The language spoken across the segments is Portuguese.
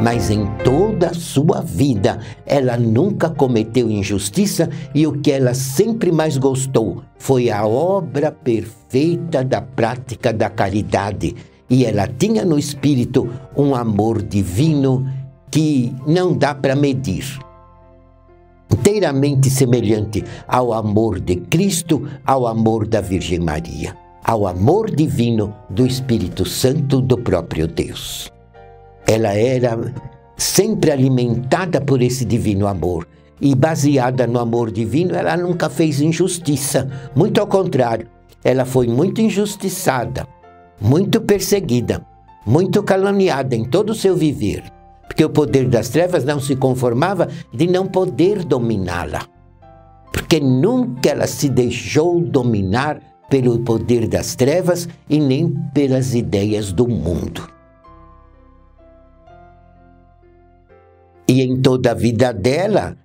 Mas em toda a sua vida, ela nunca cometeu injustiça e o que ela sempre mais gostou foi a obra perfeita da prática da caridade. E ela tinha no espírito um amor divino que não dá para medir. Inteiramente semelhante ao amor de Cristo, ao amor da Virgem Maria, ao amor divino do Espírito Santo do próprio Deus. Ela era sempre alimentada por esse divino amor. E baseada no amor divino, ela nunca fez injustiça. Muito ao contrário, ela foi muito injustiçada, muito perseguida, muito caluniada em todo o seu viver. Porque o poder das trevas não se conformava de não poder dominá-la. Porque nunca ela se deixou dominar pelo poder das trevas e nem pelas ideias do mundo. E em toda a vida dela,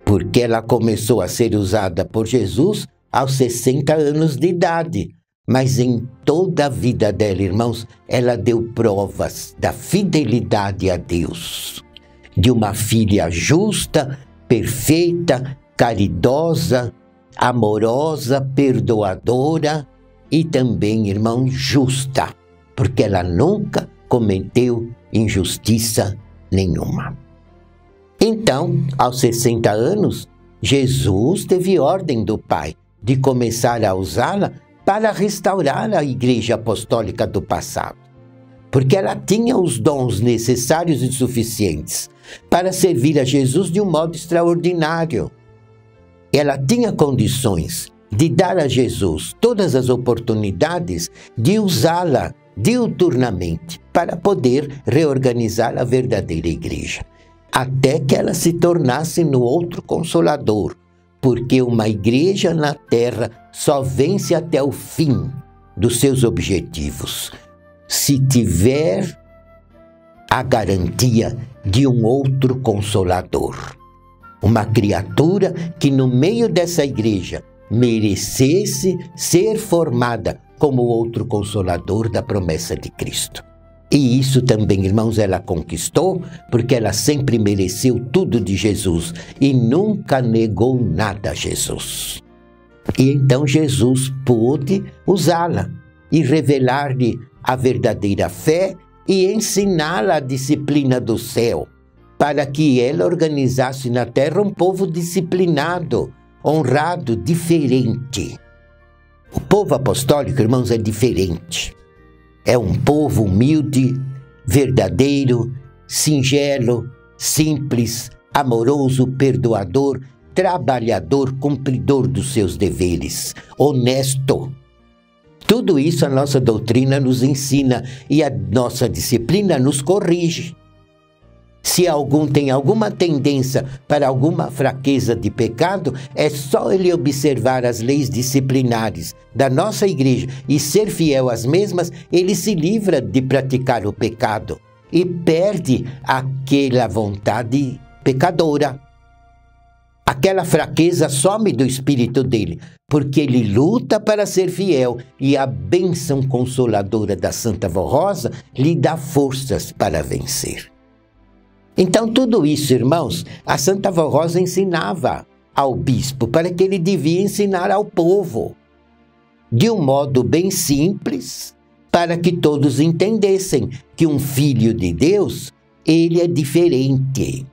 porque ela começou a ser usada por Jesus aos 60 anos de idade, mas em toda a vida dela, irmãos, ela deu provas da fidelidade a Deus, de uma filha justa, perfeita, caridosa, amorosa, perdoadora e também, irmão, justa, porque ela nunca cometeu injustiça nenhuma. Então, aos 60 anos, Jesus teve ordem do Pai de começar a usá-la para restaurar a Igreja Apostólica do passado, porque ela tinha os dons necessários e suficientes para servir a Jesus de um modo extraordinário. Ela tinha condições de dar a Jesus todas as oportunidades de usá-la diuturnamente para poder reorganizar a verdadeira Igreja, até que ela se tornasse no outro Consolador, porque uma igreja na terra só vence até o fim dos seus objetivos, se tiver a garantia de um outro Consolador. Uma criatura que no meio dessa igreja merecesse ser formada como outro Consolador da promessa de Cristo. E isso também, irmãos, ela conquistou, porque ela sempre mereceu tudo de Jesus e nunca negou nada a Jesus. E então Jesus pôde usá-la e revelar-lhe a verdadeira fé e ensiná-la a disciplina do céu, para que ela organizasse na terra um povo disciplinado, honrado, diferente. O povo apostólico, irmãos, é diferente. É um povo humilde, verdadeiro, singelo, simples, amoroso, perdoador, trabalhador, cumpridor dos seus deveres, honesto. Tudo isso a nossa doutrina nos ensina e a nossa disciplina nos corrige. Se algum tem alguma tendência para alguma fraqueza de pecado, é só ele observar as leis disciplinares da nossa igreja e ser fiel às mesmas, ele se livra de praticar o pecado e perde aquela vontade pecadora. Aquela fraqueza some do espírito dele, porque ele luta para ser fiel e a bênção consoladora da Santa Vó Rosa lhe dá forças para vencer. Então tudo isso, irmãos, a Santa Vó Rosa ensinava ao bispo para que ele devia ensinar ao povo, de um modo bem simples, para que todos entendessem que um filho de Deus, ele é diferente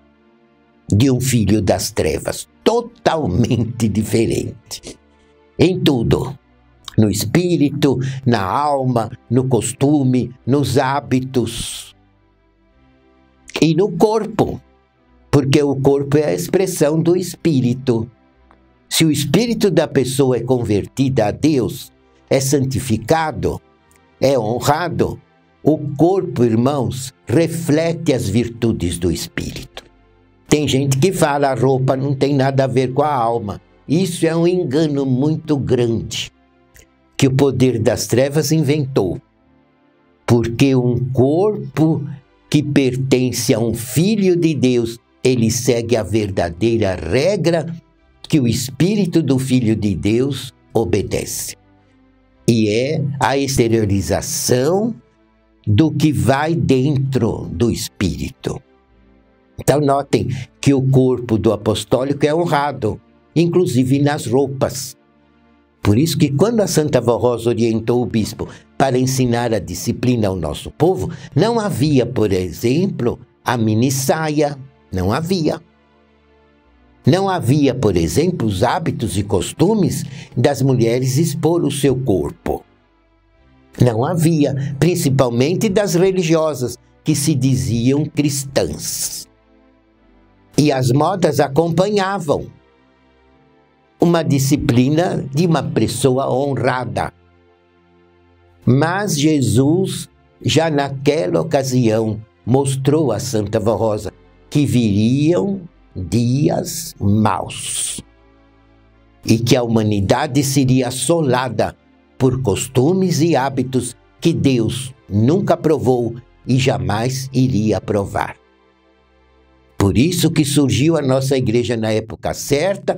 de um filho das trevas, totalmente diferente, em tudo, no espírito, na alma, no costume, nos hábitos, e no corpo, porque o corpo é a expressão do espírito. Se o espírito da pessoa é convertido a Deus, é santificado, é honrado, o corpo, irmãos, reflete as virtudes do espírito. Tem gente que fala a roupa não tem nada a ver com a alma. Isso é um engano muito grande que o poder das trevas inventou. Porque um corpo que pertence a um filho de Deus, ele segue a verdadeira regra que o Espírito do Filho de Deus obedece. E é a exteriorização do que vai dentro do espírito. Então notem que o corpo do apostólico é honrado, inclusive nas roupas. Por isso que quando a Santa Avó Rosa orientou o bispo para ensinar a disciplina ao nosso povo, não havia, por exemplo, a minissaia, não havia. Não havia, por exemplo, os hábitos e costumes das mulheres expor o seu corpo. Não havia, principalmente das religiosas, que se diziam cristãs. E as modas acompanhavam uma disciplina de uma pessoa honrada. Mas Jesus, já naquela ocasião, mostrou a Santa Avó Rosa que viriam dias maus e que a humanidade seria assolada por costumes e hábitos que Deus nunca aprovou e jamais iria aprovar. Por isso que surgiu a nossa igreja na época certa,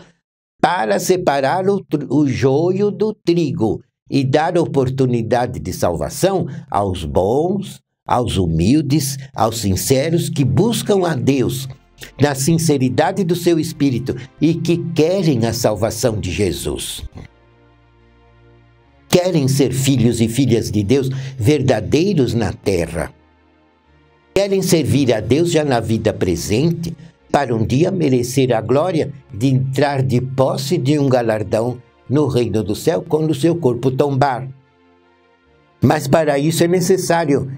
para separar o joio do trigo e dar oportunidade de salvação aos bons, aos humildes, aos sinceros que buscam a Deus na sinceridade do seu espírito e que querem a salvação de Jesus. Querem ser filhos e filhas de Deus verdadeiros na terra. Querem servir a Deus já na vida presente, para um dia merecer a glória de entrar de posse de um galardão no reino do céu quando o seu corpo tombar. Mas para isso é necessário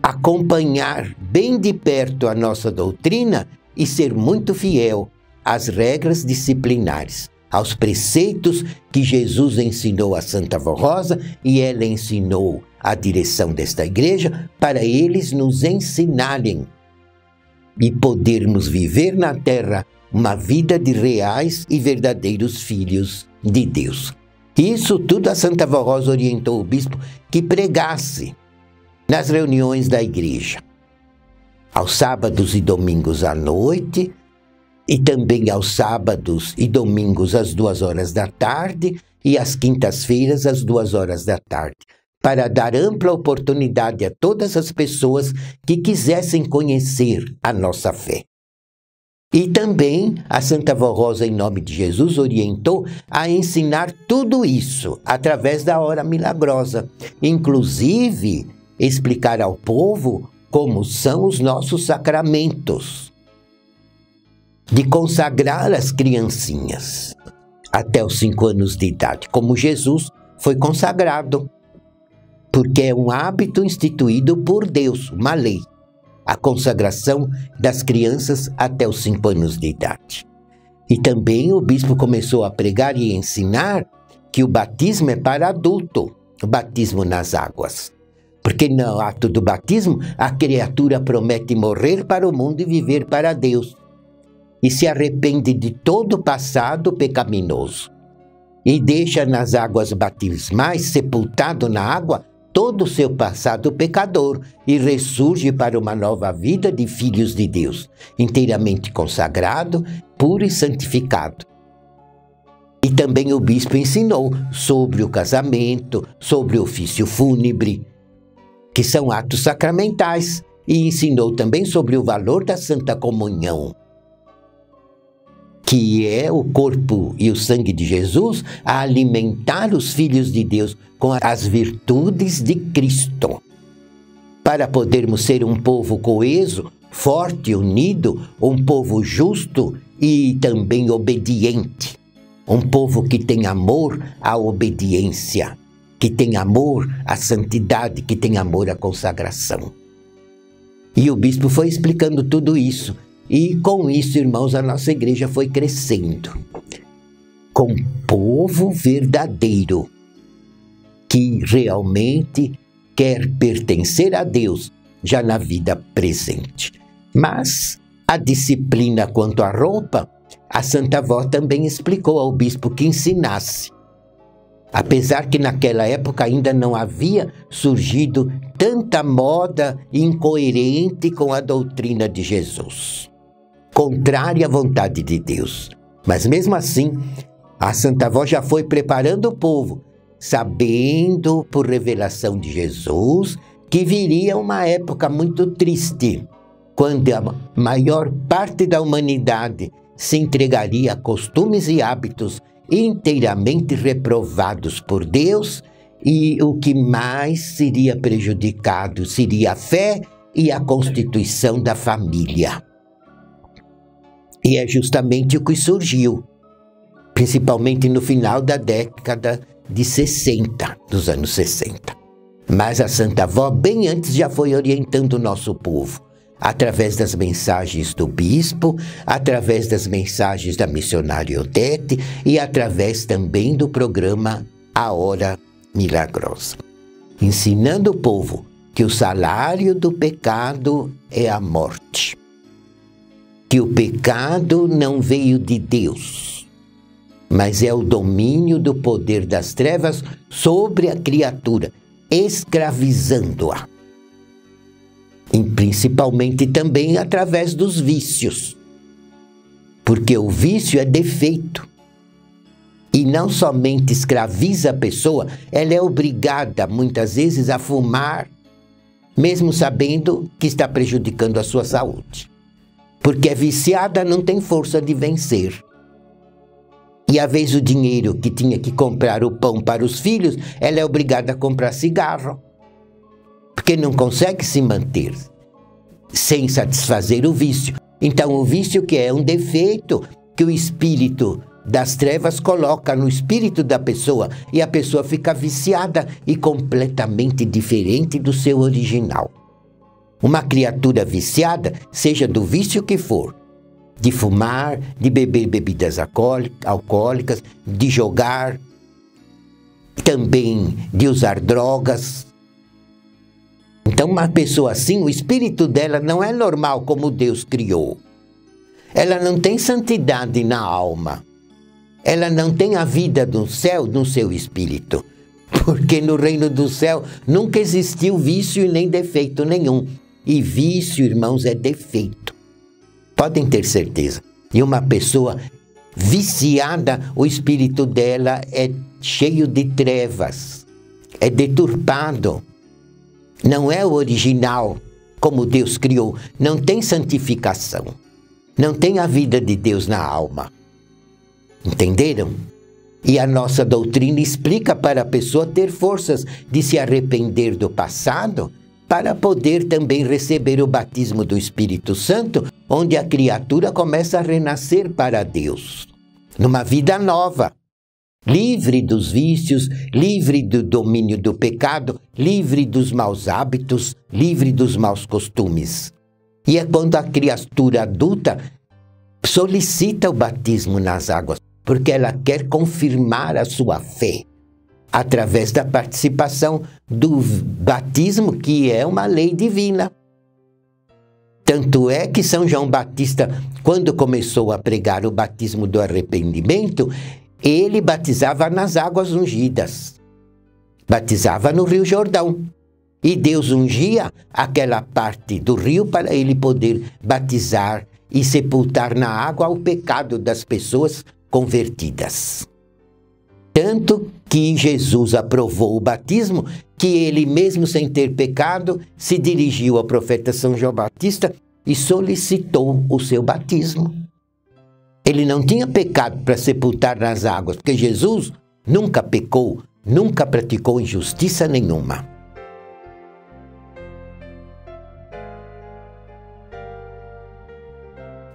acompanhar bem de perto a nossa doutrina e ser muito fiel às regras disciplinares, aos preceitos que Jesus ensinou a Santa Avó Rosa e ela ensinou à direção desta igreja para eles nos ensinarem e podermos viver na terra uma vida de reais e verdadeiros filhos de Deus. Isso tudo a Santa Avó Rosa orientou o bispo que pregasse nas reuniões da igreja, aos sábados e domingos à noite, e também aos sábados e domingos às 2 horas da tarde e às quintas-feiras às 2 horas da tarde, para dar ampla oportunidade a todas as pessoas que quisessem conhecer a nossa fé. E também a Santa Avó Rosa, em nome de Jesus, orientou a ensinar tudo isso através da hora milagrosa, inclusive explicar ao povo como são os nossos sacramentos, de consagrar as criancinhas até os 5 anos de idade, como Jesus foi consagrado, porque é um hábito instituído por Deus, uma lei, a consagração das crianças até os 5 anos de idade. E também o bispo começou a pregar e ensinar que o batismo é para adulto, o batismo nas águas. Porque no ato do batismo, a criatura promete morrer para o mundo e viver para Deus. E se arrepende de todo o passado pecaminoso. E deixa nas águas batismais, sepultado na água, todo o seu passado pecador e ressurge para uma nova vida de filhos de Deus, inteiramente consagrado, puro e santificado. E também o bispo ensinou sobre o casamento, sobre o ofício fúnebre, que são atos sacramentais, e ensinou também sobre o valor da Santa Comunhão, que é o corpo e o sangue de Jesus a alimentar os filhos de Deus com as virtudes de Cristo, para podermos ser um povo coeso, forte, unido, um povo justo e também obediente, um povo que tem amor à obediência, que tem amor à santidade, que tem amor à consagração. E o bispo foi explicando tudo isso. E com isso, irmãos, a nossa igreja foi crescendo com povo verdadeiro, que realmente quer pertencer a Deus já na vida presente. Mas a disciplina quanto à roupa, a Santa Avó também explicou ao bispo que ensinasse. Apesar que naquela época ainda não havia surgido tanta moda incoerente com a doutrina de Jesus, contrária à vontade de Deus. Mas mesmo assim, a Santa Avó já foi preparando o povo sabendo por revelação de Jesus que viria uma época muito triste, quando a maior parte da humanidade se entregaria a costumes e hábitos inteiramente reprovados por Deus, e o que mais seria prejudicado seria a fé e a constituição da família. E é justamente o que surgiu, principalmente no final da década de 60, dos anos 60. Mas a Santa Avó, bem antes, já foi orientando o nosso povo, através das mensagens do bispo, através das mensagens da missionária Odete e através também do programa A Hora Milagrosa, ensinando o povo que o salário do pecado é a morte, que o pecado não veio de Deus, mas é o domínio do poder das trevas sobre a criatura, escravizando-a. E principalmente também através dos vícios, porque o vício é defeito. E não somente escraviza a pessoa, ela é obrigada muitas vezes a fumar, mesmo sabendo que está prejudicando a sua saúde. Porque é viciada, não tem força de vencer. E às vezes o dinheiro que tinha que comprar o pão para os filhos, ela é obrigada a comprar cigarro. Porque não consegue se manter sem satisfazer o vício. Então o vício, que é um defeito que o espírito das trevas coloca no espírito da pessoa, e a pessoa fica viciada e completamente diferente do seu original. Uma criatura viciada, seja do vício que for, de fumar, de beber bebidas alcoólicas, de jogar, também de usar drogas. Então uma pessoa assim, o espírito dela não é normal como Deus criou. Ela não tem santidade na alma. Ela não tem a vida do céu no seu espírito. Porque no reino do céu nunca existiu vício e nem defeito nenhum. E vício, irmãos, é defeito. Podem ter certeza. E uma pessoa viciada, o espírito dela é cheio de trevas. É deturpado. Não é o original, como Deus criou. Não tem santificação. Não tem a vida de Deus na alma. Entenderam? E a nossa doutrina explica para a pessoa ter forças de se arrepender do passado, para poder também receber o batismo do Espírito Santo, onde a criatura começa a renascer para Deus, numa vida nova, livre dos vícios, livre do domínio do pecado, livre dos maus hábitos, livre dos maus costumes. E é quando a criatura adulta solicita o batismo nas águas, porque ela quer confirmar a sua fé, através da participação do batismo, que é uma lei divina. Tanto é que São João Batista, quando começou a pregar o batismo do arrependimento, ele batizava nas águas ungidas. Batizava no Rio Jordão. E Deus ungia aquela parte do rio para ele poder batizar e sepultar na água o pecado das pessoas convertidas. Tanto que Jesus aprovou o batismo, que ele mesmo sem ter pecado, se dirigiu ao profeta São João Batista e solicitou o seu batismo. Ele não tinha pecado para sepultar nas águas, porque Jesus nunca pecou, nunca praticou injustiça nenhuma.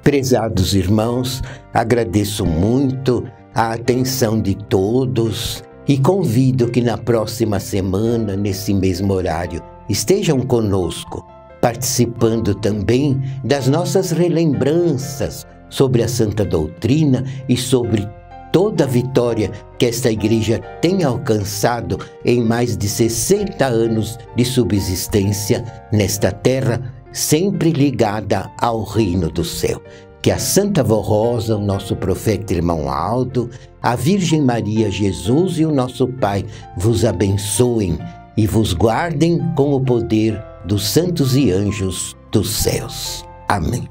Prezados irmãos, agradeço muito a atenção de todos e convido que na próxima semana, nesse mesmo horário, estejam conosco, participando também das nossas relembranças sobre a Santa Doutrina e sobre toda a vitória que esta igreja tem alcançado em mais de 60 anos de subsistência nesta terra, sempre ligada ao reino do céu. Que a Santa Vó Rosa, o nosso profeta irmão Aldo, a Virgem Maria, Jesus e o nosso Pai vos abençoem e vos guardem com o poder dos santos e anjos dos céus. Amém.